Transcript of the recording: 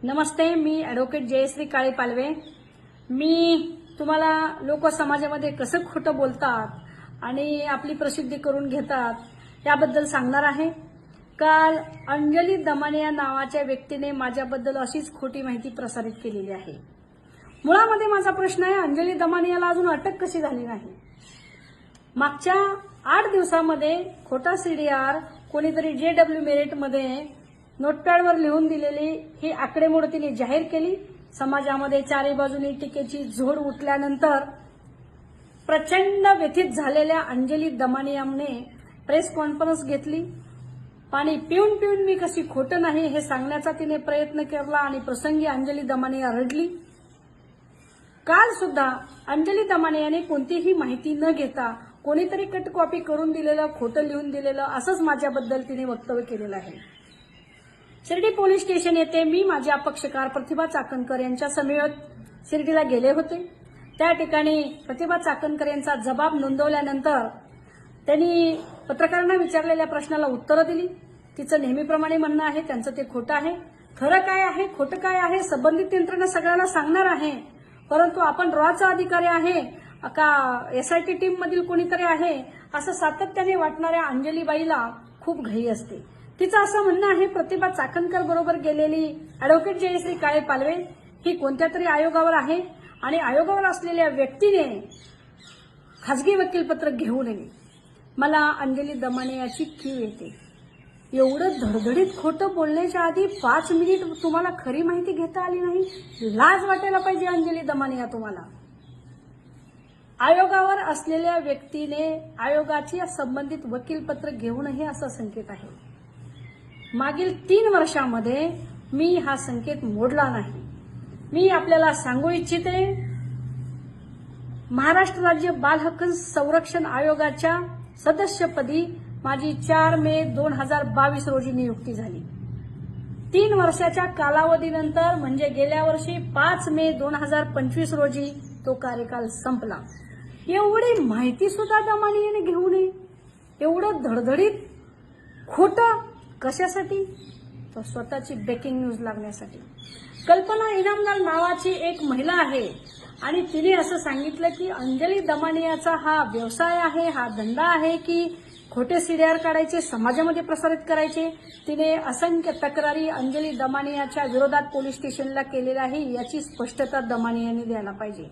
नमस्ते, मी advocate Jayashree काळे पालवे। मी तुम्हाला लोक समाजामध्ये कसं खोटं बोलतात आणि आपली प्रसिद्धी करून घेतात याबद्दल सांगणार आहे। काल अंजली दमाने या नावाच्या व्यक्तीने माझ्याबद्दल अशीच खोटी माहिती प्रसारित केलेली आहे। मुळामध्ये माझा प्रश्न आहे, अंजली दमाने याला अजून अटक कशी झाली नाही? मागच्या 8 दिवसामध्ये खोटा सीडीआर कोणीतरी JW मेरिटमध्ये नोटपॅडवर लिहून दिलेली ही आकडेमोड तिने जाहीर केली। समाजामध्ये चारी बाजूनी टीकेची झोड उठल्यानंतर प्रचंड व्यथित झालेल्या अंजली दमानियाने प्रेस कॉन्फरन्स घेतली। पाणी पिऊन पिऊन मी कशी खोटं नाही हे सांगण्याचा तिने प्रयत्न केला आणि प्रसंगी अंजली दमानिया रडली। काल सुद्धा अंजली दमानियाने कोणतीही माहिती न घेता कोणीतरी कट कॉपी करून दिलेलं, खोटं लिहून दिलेलं असंच माझ्याबद्दल तिने वक्तव्य केलेलं आहे। शिर्डी पोलीस स्टेशन येथे मी माझ्या पक्षकार प्रतिभा चाकणकर यांच्या समवेत शिर्डीला गेले होते। त्या ठिकाणी प्रतिभा चाकणकर यांचा जबाब नोंदवल्यानंतर त्यांनी पत्रकारांना विचारलेल्या प्रश्नाला उत्तरं दिली। तिचं नेहमीप्रमाणे म्हणणं आहे त्यांचं ते खोटं आहे। खरं काय आहे, खोटं काय आहे संबंधित यंत्रणा सगळ्यांना सांगणार आहे, परंतु आपण रॉचा अधिकारी आहे का SIT टीम मधील कोणीतरी आहे असं सातत्याने वाटणाऱ्या अंजलीबाईला खूप घाई असते। तिचं असं म्हणणं आहे, प्रतिभा चाकणकर बरोबर गेलेली ॲडव्होकेट जयश्री काळे पालवे ही कोणत्या तरी आयोगावर आहे आणि आयोगावर असलेल्या व्यक्तीने खासगी वकीलपत्र घेऊ नये। मला अंजली दमाने याची कीव येते। एवढं धडधडीत खोटं बोलण्याच्या आधी 5 मिनिट तुम्हाला खरी माहिती घेता आली नाही? लाज वाटायला पाहिजे अंजली दमाने या तुम्हाला। आयोगावर असलेल्या व्यक्तीने आयोगाची संबंधित वकीलपत्र घेऊ नये असा संकेत आहे। मागील 3 वर्षांमध्ये मी हा संकेत मोडला नाही। मी आपल्याला सांगू इच्छिते, महाराष्ट्र राज्य बाल हक्क संरक्षण आयोगाच्या सदस्यपदी माझी 4 मे 2022 रोजी नियुक्ती झाली। 3 वर्षाच्या कालावधीनंतर म्हणजे गेल्या वर्षी 5 मे 2025 रोजी तो कार्यकाल संपला। एवढी माहिती सुद्धा दमानियाने घेऊ नये? एवढं धडधडीत खोटं कशासाठी? तर स्वतःची ब्रेकिंग न्यूज लागण्यासाठी। कल्पना इनामदार नावाची एक महिला आहे आणि तिने असं सांगितलं की अंजली दमानियाचा हा व्यवसाय आहे, हा धंदा आहे की खोटे सीडीआर काढायचे, समाजामध्ये प्रसारित करायचे। तिने असंख्य तक्रारी अंजली दमानियाच्या विरोधात पोलीस स्टेशनला केलेल्या आहे, याची स्पष्टता दमानियाने द्यायला पाहिजे।